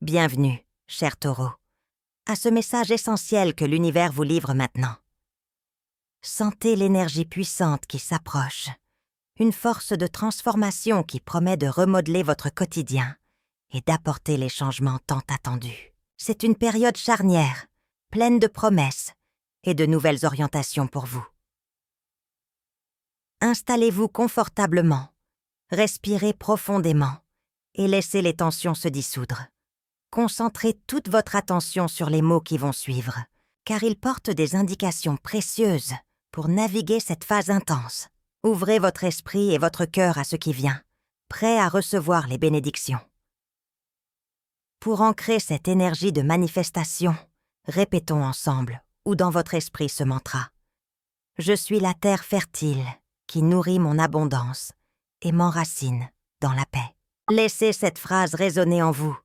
Bienvenue, cher Taureau, à ce message essentiel que l'univers vous livre maintenant. Sentez l'énergie puissante qui s'approche, une force de transformation qui promet de remodeler votre quotidien et d'apporter les changements tant attendus. C'est une période charnière, pleine de promesses et de nouvelles orientations pour vous. Installez-vous confortablement, respirez profondément et laissez les tensions se dissoudre. Concentrez toute votre attention sur les mots qui vont suivre, car ils portent des indications précieuses pour naviguer cette phase intense. Ouvrez votre esprit et votre cœur à ce qui vient, prêt à recevoir les bénédictions. Pour ancrer cette énergie de manifestation, répétons ensemble, ou dans votre esprit ce mantra. Je suis la terre fertile qui nourrit mon abondance et m'enracine dans la paix. Laissez cette phrase résonner en vous,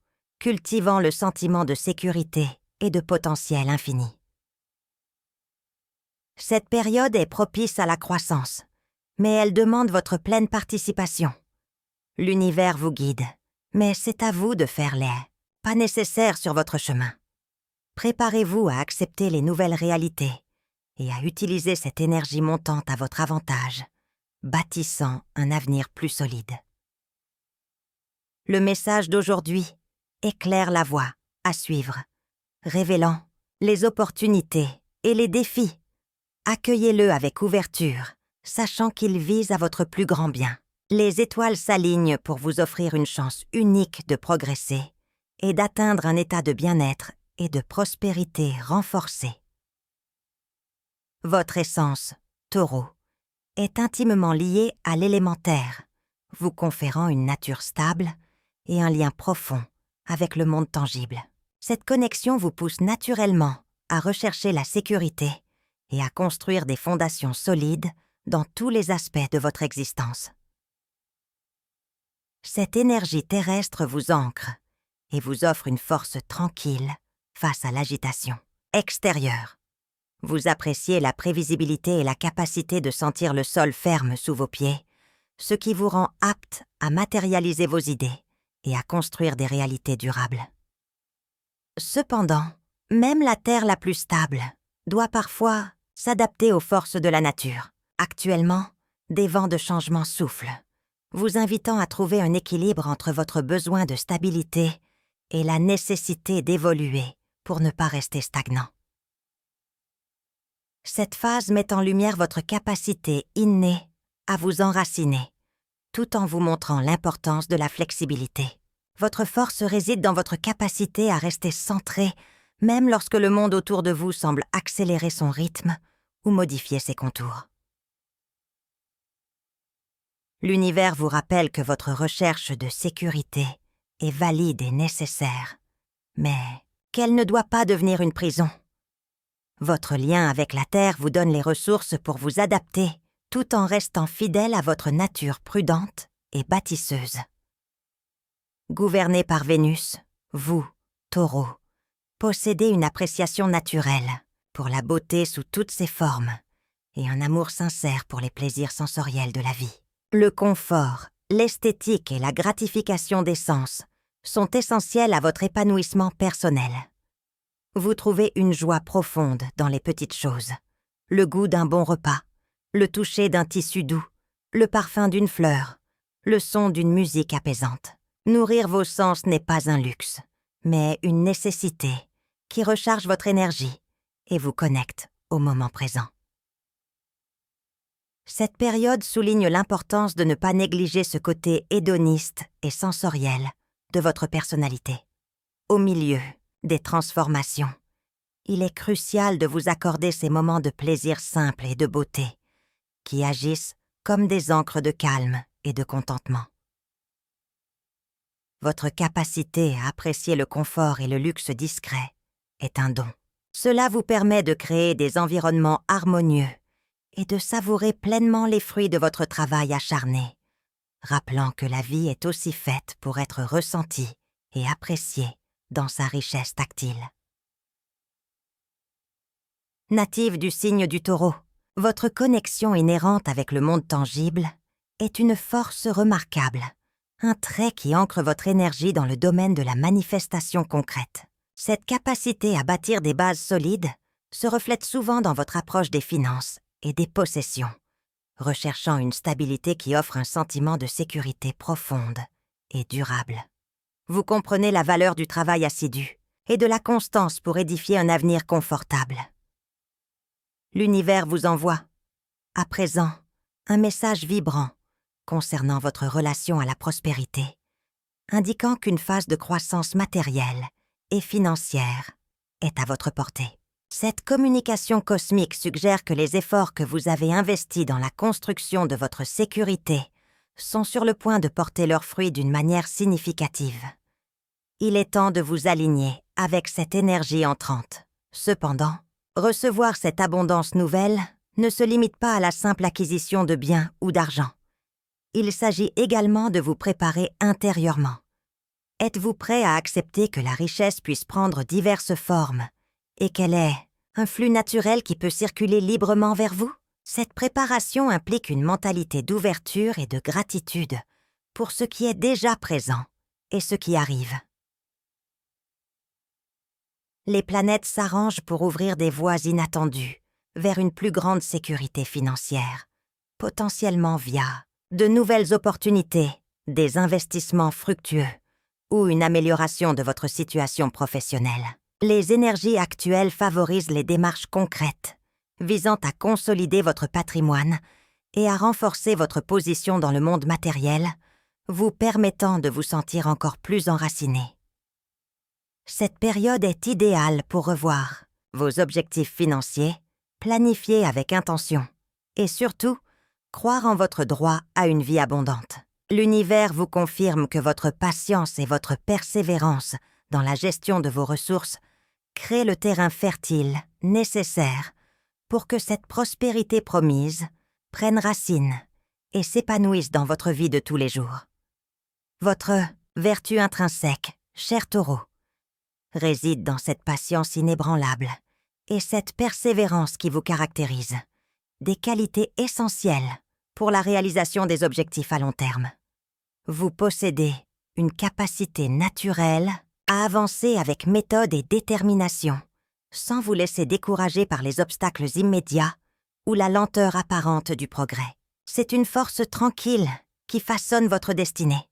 cultivant le sentiment de sécurité et de potentiel infini. Cette période est propice à la croissance, mais elle demande votre pleine participation. L'univers vous guide, mais c'est à vous de faire les pas nécessaires sur votre chemin. Préparez-vous à accepter les nouvelles réalités et à utiliser cette énergie montante à votre avantage, bâtissant un avenir plus solide. Le message d'aujourd'hui éclaire la voie à suivre, révélant les opportunités et les défis. Accueillez-le avec ouverture, sachant qu'il vise à votre plus grand bien. Les étoiles s'alignent pour vous offrir une chance unique de progresser et d'atteindre un état de bien-être et de prospérité renforcé. Votre essence, Taureau, est intimement liée à l'élémentaire, vous conférant une nature stable et un lien profond avec le monde tangible. Cette connexion vous pousse naturellement à rechercher la sécurité et à construire des fondations solides dans tous les aspects de votre existence. Cette énergie terrestre vous ancre et vous offre une force tranquille face à l'agitation extérieure. Vous appréciez la prévisibilité et la capacité de sentir le sol ferme sous vos pieds, ce qui vous rend apte à matérialiser vos idées et à construire des réalités durables. Cependant, même la terre la plus stable doit parfois s'adapter aux forces de la nature. Actuellement, des vents de changement soufflent, vous invitant à trouver un équilibre entre votre besoin de stabilité et la nécessité d'évoluer pour ne pas rester stagnant. Cette phase met en lumière votre capacité innée à vous enraciner, tout en vous montrant l'importance de la flexibilité. Votre force réside dans votre capacité à rester centré, même lorsque le monde autour de vous semble accélérer son rythme ou modifier ses contours. L'univers vous rappelle que votre recherche de sécurité est valide et nécessaire, mais qu'elle ne doit pas devenir une prison. Votre lien avec la Terre vous donne les ressources pour vous adapter, tout en restant fidèle à votre nature prudente et bâtisseuse. Gouverné par Vénus, vous, Taureau, possédez une appréciation naturelle pour la beauté sous toutes ses formes et un amour sincère pour les plaisirs sensoriels de la vie. Le confort, l'esthétique et la gratification des sens sont essentiels à votre épanouissement personnel. Vous trouvez une joie profonde dans les petites choses, le goût d'un bon repas, le toucher d'un tissu doux, le parfum d'une fleur, le son d'une musique apaisante. Nourrir vos sens n'est pas un luxe, mais une nécessité qui recharge votre énergie et vous connecte au moment présent. Cette période souligne l'importance de ne pas négliger ce côté hédoniste et sensoriel de votre personnalité. Au milieu des transformations, il est crucial de vous accorder ces moments de plaisir simple et de beauté qui agissent comme des ancres de calme et de contentement. Votre capacité à apprécier le confort et le luxe discret est un don. Cela vous permet de créer des environnements harmonieux et de savourer pleinement les fruits de votre travail acharné, rappelant que la vie est aussi faite pour être ressentie et appréciée dans sa richesse tactile. Native du signe du Taureau, votre connexion inhérente avec le monde tangible est une force remarquable, un trait qui ancre votre énergie dans le domaine de la manifestation concrète. Cette capacité à bâtir des bases solides se reflète souvent dans votre approche des finances et des possessions, recherchant une stabilité qui offre un sentiment de sécurité profonde et durable. Vous comprenez la valeur du travail assidu et de la constance pour édifier un avenir confortable. L'univers vous envoie, à présent, un message vibrant concernant votre relation à la prospérité, indiquant qu'une phase de croissance matérielle et financière est à votre portée. Cette communication cosmique suggère que les efforts que vous avez investis dans la construction de votre sécurité sont sur le point de porter leurs fruits d'une manière significative. Il est temps de vous aligner avec cette énergie entrante. Cependant, recevoir cette abondance nouvelle ne se limite pas à la simple acquisition de biens ou d'argent. Il s'agit également de vous préparer intérieurement. Êtes-vous prêt à accepter que la richesse puisse prendre diverses formes et qu'elle est un flux naturel qui peut circuler librement vers vous? Cette préparation implique une mentalité d'ouverture et de gratitude pour ce qui est déjà présent et ce qui arrive. Les planètes s'arrangent pour ouvrir des voies inattendues vers une plus grande sécurité financière, potentiellement via de nouvelles opportunités, des investissements fructueux ou une amélioration de votre situation professionnelle. Les énergies actuelles favorisent les démarches concrètes, visant à consolider votre patrimoine et à renforcer votre position dans le monde matériel, vous permettant de vous sentir encore plus enraciné. Cette période est idéale pour revoir vos objectifs financiers, planifier avec intention et surtout, croire en votre droit à une vie abondante. L'univers vous confirme que votre patience et votre persévérance dans la gestion de vos ressources créent le terrain fertile nécessaire pour que cette prospérité promise prenne racine et s'épanouisse dans votre vie de tous les jours. Votre vertu intrinsèque, cher Taureau, réside dans cette patience inébranlable et cette persévérance qui vous caractérise, des qualités essentielles pour la réalisation des objectifs à long terme. Vous possédez une capacité naturelle à avancer avec méthode et détermination, sans vous laisser décourager par les obstacles immédiats ou la lenteur apparente du progrès. C'est une force tranquille qui façonne votre destinée.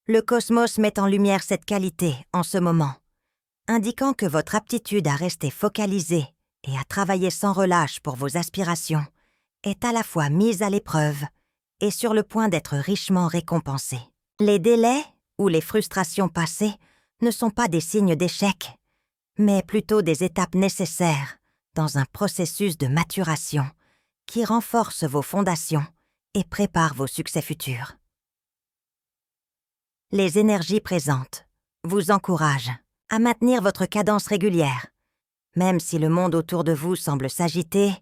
Le cosmos met en lumière cette qualité en ce moment, indiquant que votre aptitude à rester focalisé et à travailler sans relâche pour vos aspirations est à la fois mise à l'épreuve et sur le point d'être richement récompensée. Les délais ou les frustrations passées ne sont pas des signes d'échec, mais plutôt des étapes nécessaires dans un processus de maturation qui renforce vos fondations et prépare vos succès futurs. Les énergies présentes vous encouragent à maintenir votre cadence régulière, même si le monde autour de vous semble s'agiter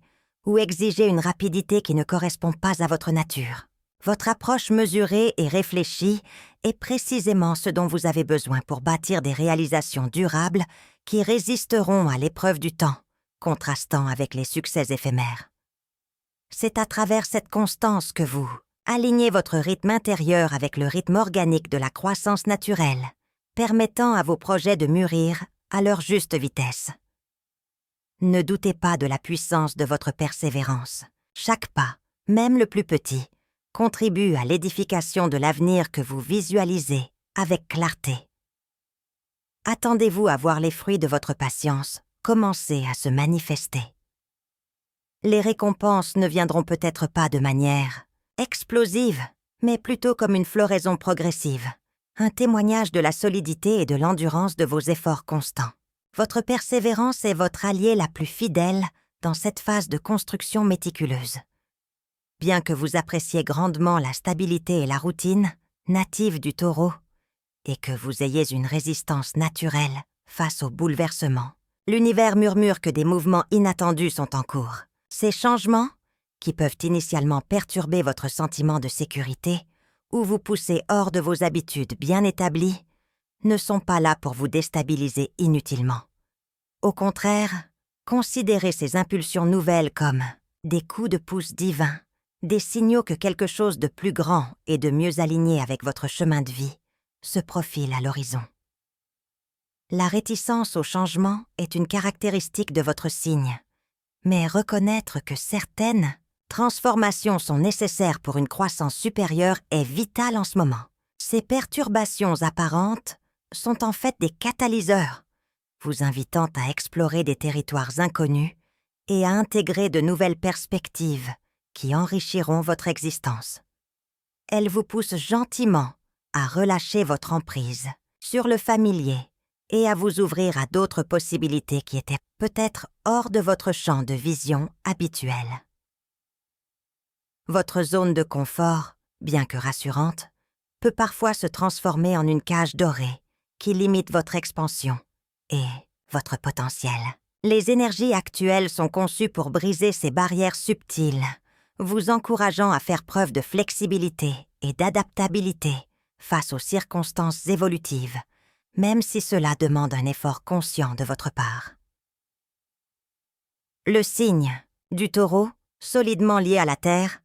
ou exiger une rapidité qui ne correspond pas à votre nature. Votre approche mesurée et réfléchie est précisément ce dont vous avez besoin pour bâtir des réalisations durables qui résisteront à l'épreuve du temps, contrastant avec les succès éphémères. C'est à travers cette constance que vous alignez votre rythme intérieur avec le rythme organique de la croissance naturelle, permettant à vos projets de mûrir à leur juste vitesse. Ne doutez pas de la puissance de votre persévérance. Chaque pas, même le plus petit, contribue à l'édification de l'avenir que vous visualisez avec clarté. Attendez-vous à voir les fruits de votre patience commencer à se manifester. Les récompenses ne viendront peut-être pas de manière explosive, mais plutôt comme une floraison progressive, un témoignage de la solidité et de l'endurance de vos efforts constants. Votre persévérance est votre allié la plus fidèle dans cette phase de construction méticuleuse. Bien que vous appréciez grandement la stabilité et la routine native du Taureau, et que vous ayez une résistance naturelle face aux bouleversements, l'univers murmure que des mouvements inattendus sont en cours. Ces changements, qui peuvent initialement perturber votre sentiment de sécurité ou vous pousser hors de vos habitudes bien établies, ne sont pas là pour vous déstabiliser inutilement. Au contraire, considérez ces impulsions nouvelles comme des coups de pouce divins des signaux que quelque chose de plus grand et de mieux aligné avec votre chemin de vie se profile à l'horizon. La réticence au changement est une caractéristique de votre signe, mais reconnaître que certaines transformations sont nécessaires pour une croissance supérieure est vital en ce moment. Ces perturbations apparentes sont en fait des catalyseurs, vous invitant à explorer des territoires inconnus et à intégrer de nouvelles perspectives qui enrichiront votre existence. Elles vous poussent gentiment à relâcher votre emprise sur le familier et à vous ouvrir à d'autres possibilités qui étaient peut-être hors de votre champ de vision habituel. Votre zone de confort, bien que rassurante, peut parfois se transformer en une cage dorée qui limite votre expansion et votre potentiel. Les énergies actuelles sont conçues pour briser ces barrières subtiles, vous encourageant à faire preuve de flexibilité et d'adaptabilité face aux circonstances évolutives, même si cela demande un effort conscient de votre part. Le signe du Taureau, solidement lié à la Terre,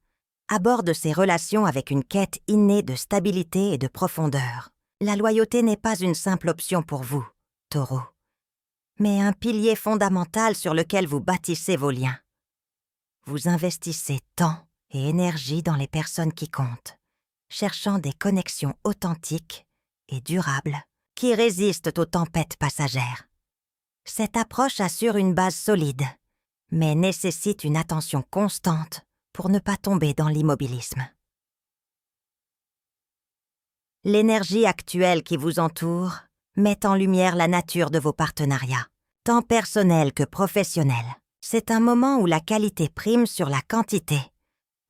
aborde ses relations avec une quête innée de stabilité et de profondeur. La loyauté n'est pas une simple option pour vous, Taureau, mais un pilier fondamental sur lequel vous bâtissez vos liens. Vous investissez temps et énergie dans les personnes qui comptent, cherchant des connexions authentiques et durables qui résistent aux tempêtes passagères. Cette approche assure une base solide, mais nécessite une attention constante pour ne pas tomber dans l'immobilisme. L'énergie actuelle qui vous entoure met en lumière la nature de vos partenariats, tant personnels que professionnels. C'est un moment où la qualité prime sur la quantité,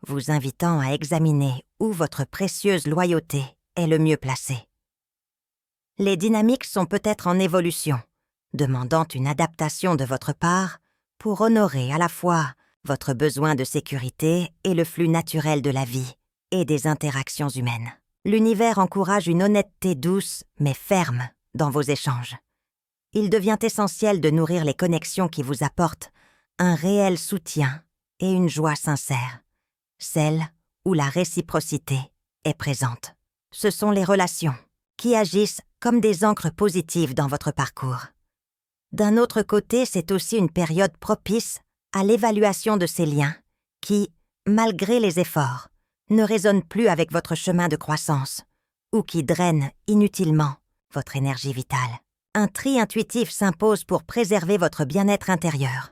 vous invitant à examiner où votre précieuse loyauté est le mieux placée. Les dynamiques sont peut-être en évolution, demandant une adaptation de votre part pour honorer à la fois votre besoin de sécurité et le flux naturel de la vie et des interactions humaines. L'univers encourage une honnêteté douce mais ferme dans vos échanges. Il devient essentiel de nourrir les connexions qui vous apportent un réel soutien et une joie sincère, celle où la réciprocité est présente. Ce sont les relations qui agissent comme des ancres positives dans votre parcours. D'un autre côté, c'est aussi une période propice à l'évaluation de ces liens qui, malgré les efforts, ne résonnent plus avec votre chemin de croissance ou qui drainent inutilement votre énergie vitale. Un tri intuitif s'impose pour préserver votre bien-être intérieur.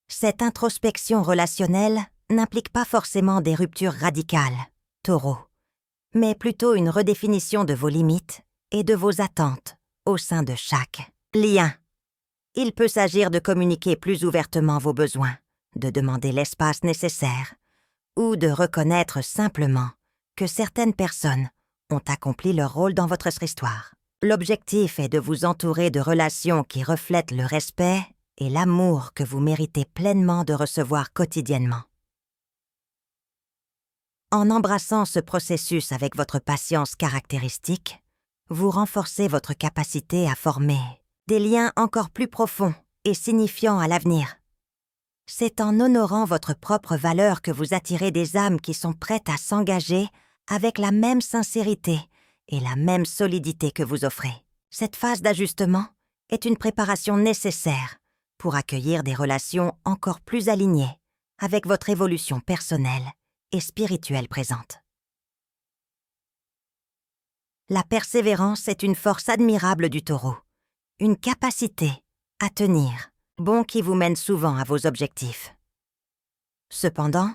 Cette introspection relationnelle n'implique pas forcément des ruptures radicales, Taureau, mais plutôt une redéfinition de vos limites et de vos attentes au sein de chaque lien. Il peut s'agir de communiquer plus ouvertement vos besoins, de demander l'espace nécessaire ou de reconnaître simplement que certaines personnes ont accompli leur rôle dans votre histoire. L'objectif est de vous entourer de relations qui reflètent le respect et l'amour que vous méritez pleinement de recevoir quotidiennement. En embrassant ce processus avec votre patience caractéristique, vous renforcez votre capacité à former des liens encore plus profonds et signifiants à l'avenir. C'est en honorant votre propre valeur que vous attirez des âmes qui sont prêtes à s'engager avec la même sincérité et la même solidité que vous offrez. Cette phase d'ajustement est une préparation nécessaire pour accueillir des relations encore plus alignées avec votre évolution personnelle et spirituelle présente. La persévérance est une force admirable du Taureau, une capacité à tenir bon qui vous mène souvent à vos objectifs. Cependant,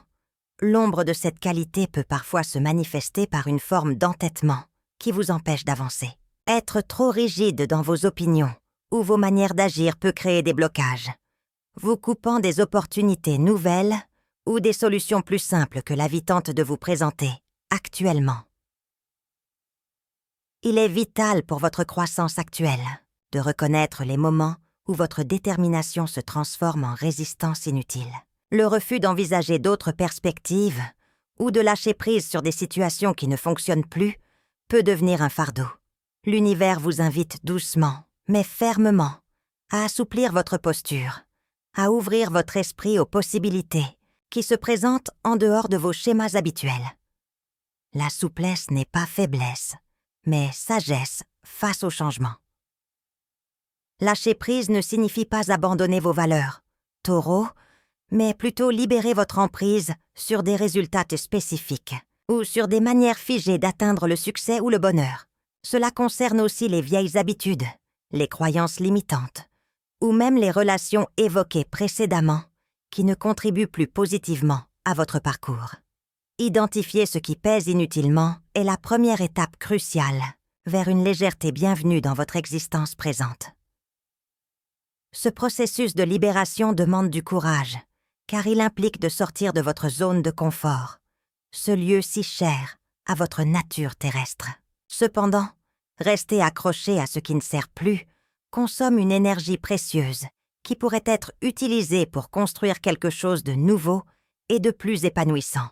l'ombre de cette qualité peut parfois se manifester par une forme d'entêtement qui vous empêche d'avancer. Être trop rigide dans vos opinions ou vos manières d'agir peut créer des blocages, vous coupant des opportunités nouvelles ou des solutions plus simples que la vie tente de vous présenter actuellement. Il est vital pour votre croissance actuelle de reconnaître les moments où votre détermination se transforme en résistance inutile. Le refus d'envisager d'autres perspectives ou de lâcher prise sur des situations qui ne fonctionnent plus peut devenir un fardeau. L'univers vous invite doucement, mais fermement, à assouplir votre posture, à ouvrir votre esprit aux possibilités qui se présente en dehors de vos schémas habituels. La souplesse n'est pas faiblesse, mais sagesse face au changement. Lâcher prise ne signifie pas abandonner vos valeurs, Taureau, mais plutôt libérer votre emprise sur des résultats spécifiques ou sur des manières figées d'atteindre le succès ou le bonheur. Cela concerne aussi les vieilles habitudes, les croyances limitantes, ou même les relations évoquées précédemment qui ne contribuent plus positivement à votre parcours. Identifier ce qui pèse inutilement est la première étape cruciale vers une légèreté bienvenue dans votre existence présente. Ce processus de libération demande du courage, car il implique de sortir de votre zone de confort, ce lieu si cher à votre nature terrestre. Cependant, rester accroché à ce qui ne sert plus consomme une énergie précieuse qui pourrait être utilisée pour construire quelque chose de nouveau et de plus épanouissant.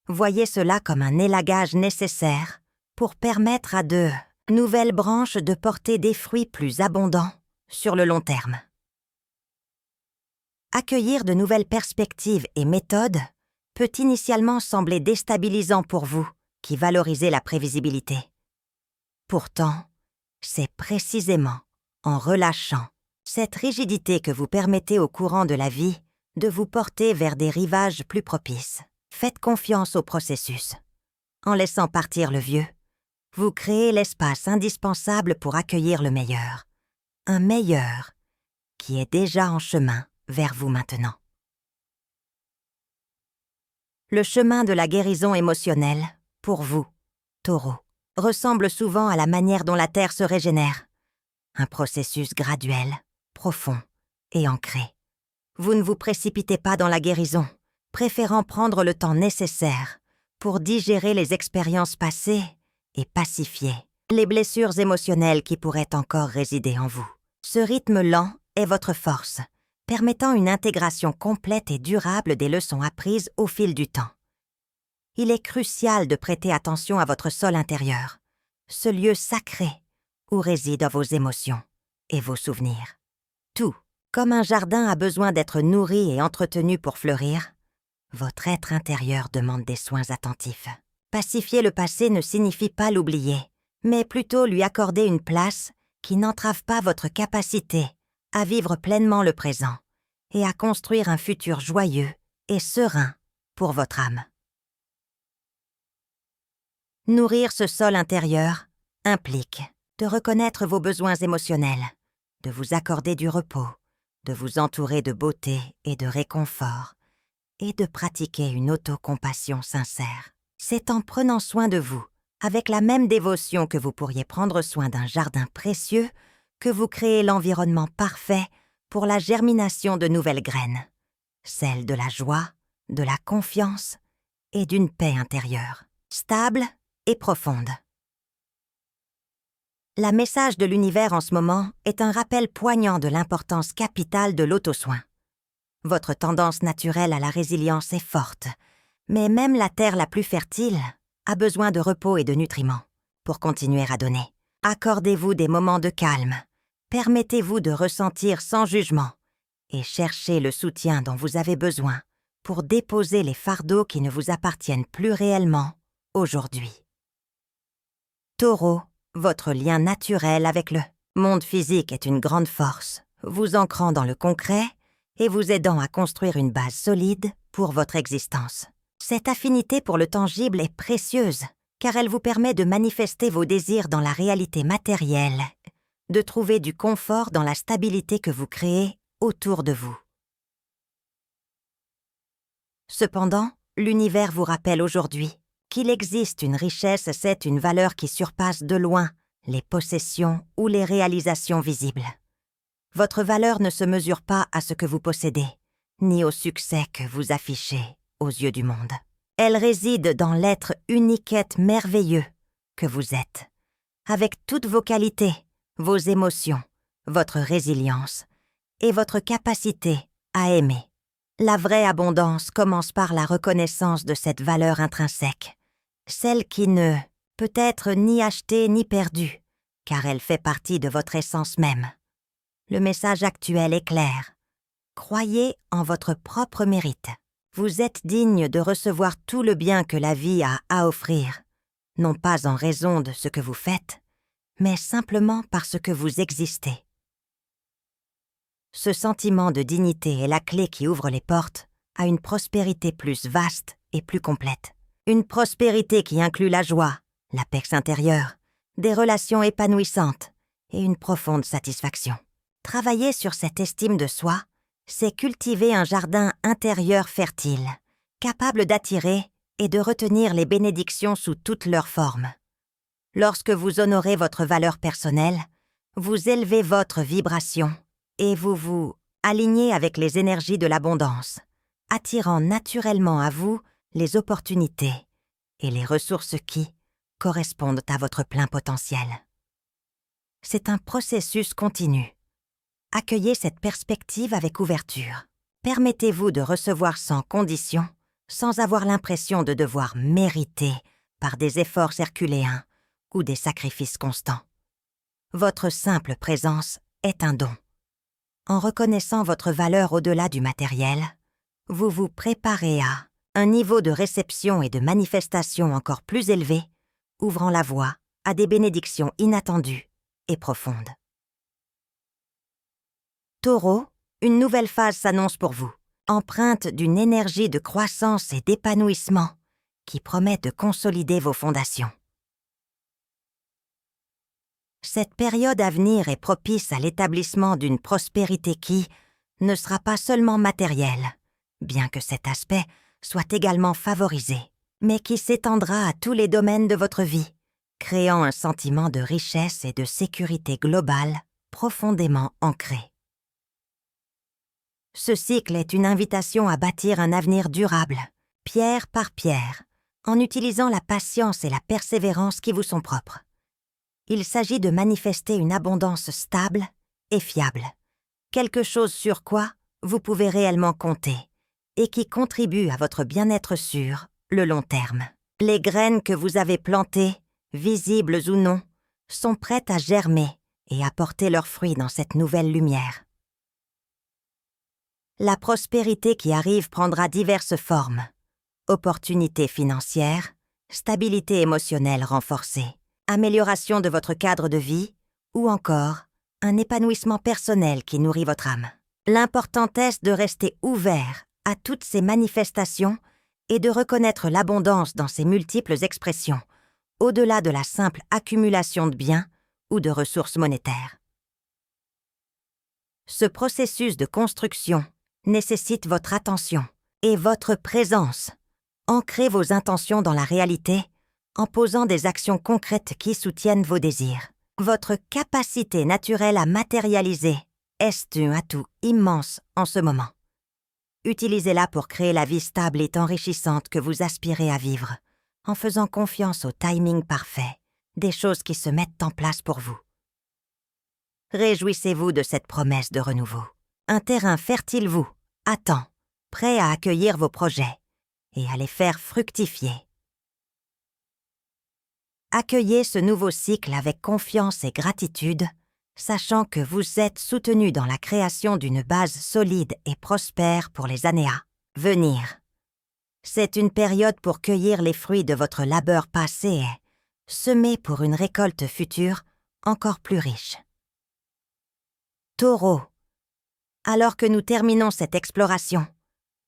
Voyez cela comme un élagage nécessaire pour permettre à de nouvelles branches de porter des fruits plus abondants sur le long terme. Accueillir de nouvelles perspectives et méthodes peut initialement sembler déstabilisant pour vous qui valorisez la prévisibilité. Pourtant, c'est précisément en relâchant cette rigidité que vous permettez au courant de la vie de vous porter vers des rivages plus propices. Faites confiance au processus. En laissant partir le vieux, vous créez l'espace indispensable pour accueillir le meilleur. Un meilleur qui est déjà en chemin vers vous maintenant. Le chemin de la guérison émotionnelle, pour vous, Taureau, ressemble souvent à la manière dont la Terre se régénère. Un processus graduel, profond et ancré. Vous ne vous précipitez pas dans la guérison, préférant prendre le temps nécessaire pour digérer les expériences passées et pacifier les blessures émotionnelles qui pourraient encore résider en vous. Ce rythme lent est votre force, permettant une intégration complète et durable des leçons apprises au fil du temps. Il est crucial de prêter attention à votre sol intérieur, ce lieu sacré où résident vos émotions et vos souvenirs. Tout, comme un jardin a besoin d'être nourri et entretenu pour fleurir, votre être intérieur demande des soins attentifs. Pacifier le passé ne signifie pas l'oublier, mais plutôt lui accorder une place qui n'entrave pas votre capacité à vivre pleinement le présent et à construire un futur joyeux et serein pour votre âme. Nourrir ce sol intérieur implique de reconnaître vos besoins émotionnels, de vous accorder du repos, de vous entourer de beauté et de réconfort, et de pratiquer une autocompassion sincère. C'est en prenant soin de vous, avec la même dévotion que vous pourriez prendre soin d'un jardin précieux, que vous créez l'environnement parfait pour la germination de nouvelles graines, celles de la joie, de la confiance et d'une paix intérieure, stable et profonde. Le message de l'univers en ce moment est un rappel poignant de l'importance capitale de l'auto-soin. Votre tendance naturelle à la résilience est forte, mais même la terre la plus fertile a besoin de repos et de nutriments pour continuer à donner. Accordez-vous des moments de calme, permettez-vous de ressentir sans jugement et cherchez le soutien dont vous avez besoin pour déposer les fardeaux qui ne vous appartiennent plus réellement aujourd'hui. Taureau, votre lien naturel avec le monde physique est une grande force, vous ancrant dans le concret et vous aidant à construire une base solide pour votre existence. Cette affinité pour le tangible est précieuse, car elle vous permet de manifester vos désirs dans la réalité matérielle, de trouver du confort dans la stabilité que vous créez autour de vous. Cependant, l'univers vous rappelle aujourd'hui qu'il existe une richesse, c'est une valeur qui surpasse de loin les possessions ou les réalisations visibles. Votre valeur ne se mesure pas à ce que vous possédez, ni au succès que vous affichez aux yeux du monde. Elle réside dans l'être unique et merveilleux que vous êtes, avec toutes vos qualités, vos émotions, votre résilience et votre capacité à aimer. La vraie abondance commence par la reconnaissance de cette valeur intrinsèque, celle qui ne peut être ni achetée ni perdue, car elle fait partie de votre essence même. Le message actuel est clair. Croyez en votre propre mérite. Vous êtes digne de recevoir tout le bien que la vie a à offrir, non pas en raison de ce que vous faites, mais simplement parce que vous existez. Ce sentiment de dignité est la clé qui ouvre les portes à une prospérité plus vaste et plus complète. Une prospérité qui inclut la joie, la paix intérieure, des relations épanouissantes et une profonde satisfaction. Travailler sur cette estime de soi, c'est cultiver un jardin intérieur fertile, capable d'attirer et de retenir les bénédictions sous toutes leurs formes. Lorsque vous honorez votre valeur personnelle, vous élevez votre vibration et vous vous alignez avec les énergies de l'abondance, attirant naturellement à vous les opportunités et les ressources qui correspondent à votre plein potentiel. C'est un processus continu. Accueillez cette perspective avec ouverture. Permettez-vous de recevoir sans condition, sans avoir l'impression de devoir mériter par des efforts herculéens ou des sacrifices constants. Votre simple présence est un don. En reconnaissant votre valeur au-delà du matériel, vous vous préparez à un niveau de réception et de manifestation encore plus élevé, ouvrant la voie à des bénédictions inattendues et profondes. Taureau, une nouvelle phase s'annonce pour vous, empreinte d'une énergie de croissance et d'épanouissement qui promet de consolider vos fondations. Cette période à venir est propice à l'établissement d'une prospérité qui ne sera pas seulement matérielle, bien que cet aspect soit également favorisé, mais qui s'étendra à tous les domaines de votre vie, créant un sentiment de richesse et de sécurité globale profondément ancré. Ce cycle est une invitation à bâtir un avenir durable, pierre par pierre, en utilisant la patience et la persévérance qui vous sont propres. Il s'agit de manifester une abondance stable et fiable, quelque chose sur quoi vous pouvez réellement compter et qui contribue à votre bien-être sur le long terme. Les graines que vous avez plantées, visibles ou non, sont prêtes à germer et à porter leurs fruits dans cette nouvelle lumière. La prospérité qui arrive prendra diverses formes. Opportunités financières, stabilité émotionnelle renforcée, amélioration de votre cadre de vie ou encore un épanouissement personnel qui nourrit votre âme. L'important est de rester ouvert à toutes ces manifestations et de reconnaître l'abondance dans ses multiples expressions, au-delà de la simple accumulation de biens ou de ressources monétaires. Ce processus de construction nécessite votre attention et votre présence. Ancrez vos intentions dans la réalité en posant des actions concrètes qui soutiennent vos désirs. Votre capacité naturelle à matérialiser est un atout immense en ce moment. Utilisez-la pour créer la vie stable et enrichissante que vous aspirez à vivre, en faisant confiance au timing parfait des choses qui se mettent en place pour vous. Réjouissez-vous de cette promesse de renouveau. Un terrain fertile vous attend, prêt à accueillir vos projets et à les faire fructifier. Accueillez ce nouveau cycle avec confiance et gratitude, sachant que vous êtes soutenu dans la création d'une base solide et prospère pour les années à venir. C'est une période pour cueillir les fruits de votre labeur passé et semer pour une récolte future encore plus riche. Taureau, alors que nous terminons cette exploration,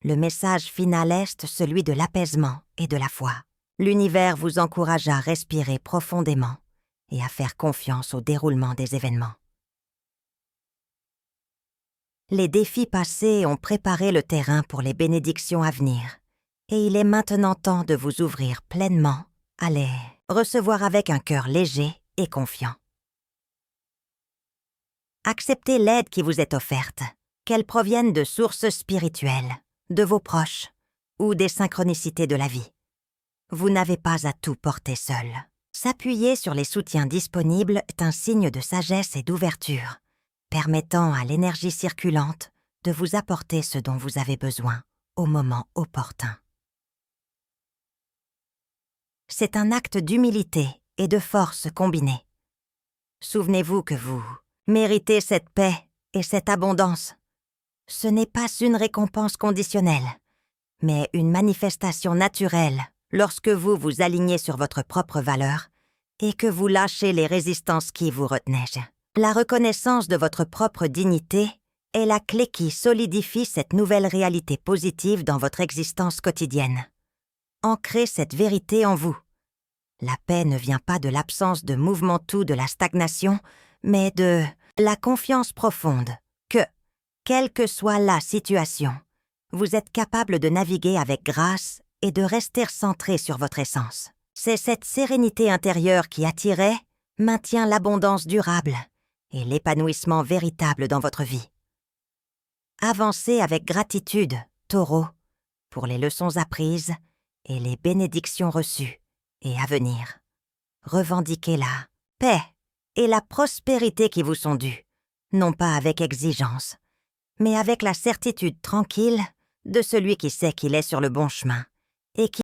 le message final est celui de l'apaisement et de la foi. L'univers vous encourage à respirer profondément et à faire confiance au déroulement des événements. Les défis passés ont préparé le terrain pour les bénédictions à venir, et il est maintenant temps de vous ouvrir pleinement à les recevoir avec un cœur léger et confiant. Acceptez l'aide qui vous est offerte, qu'elle provienne de sources spirituelles, de vos proches ou des synchronicités de la vie. Vous n'avez pas à tout porter seul. S'appuyer sur les soutiens disponibles est un signe de sagesse et d'ouverture, permettant à l'énergie circulante de vous apporter ce dont vous avez besoin au moment opportun. C'est un acte d'humilité et de force combinée. Souvenez-vous que vous méritez cette paix et cette abondance. Ce n'est pas une récompense conditionnelle, mais une manifestation naturelle lorsque vous vous alignez sur votre propre valeur et que vous lâchez les résistances qui vous retenaient. La reconnaissance de votre propre dignité est la clé qui solidifie cette nouvelle réalité positive dans votre existence quotidienne. Ancrez cette vérité en vous. La paix ne vient pas de l'absence de mouvementou de la stagnation, mais de la confiance profonde que, quelle que soit la situation, vous êtes capable de naviguer avec grâce et de rester centré sur votre essence. C'est cette sérénité intérieure qui attirait, maintient l'abondance durable et l'épanouissement véritable dans votre vie. Avancez avec gratitude, Taureau, pour les leçons apprises et les bénédictions reçues et à venir. Revendiquez la paix et la prospérité qui vous sont dues, non pas avec exigence, mais avec la certitude tranquille de celui qui sait qu'il est sur le bon chemin et qui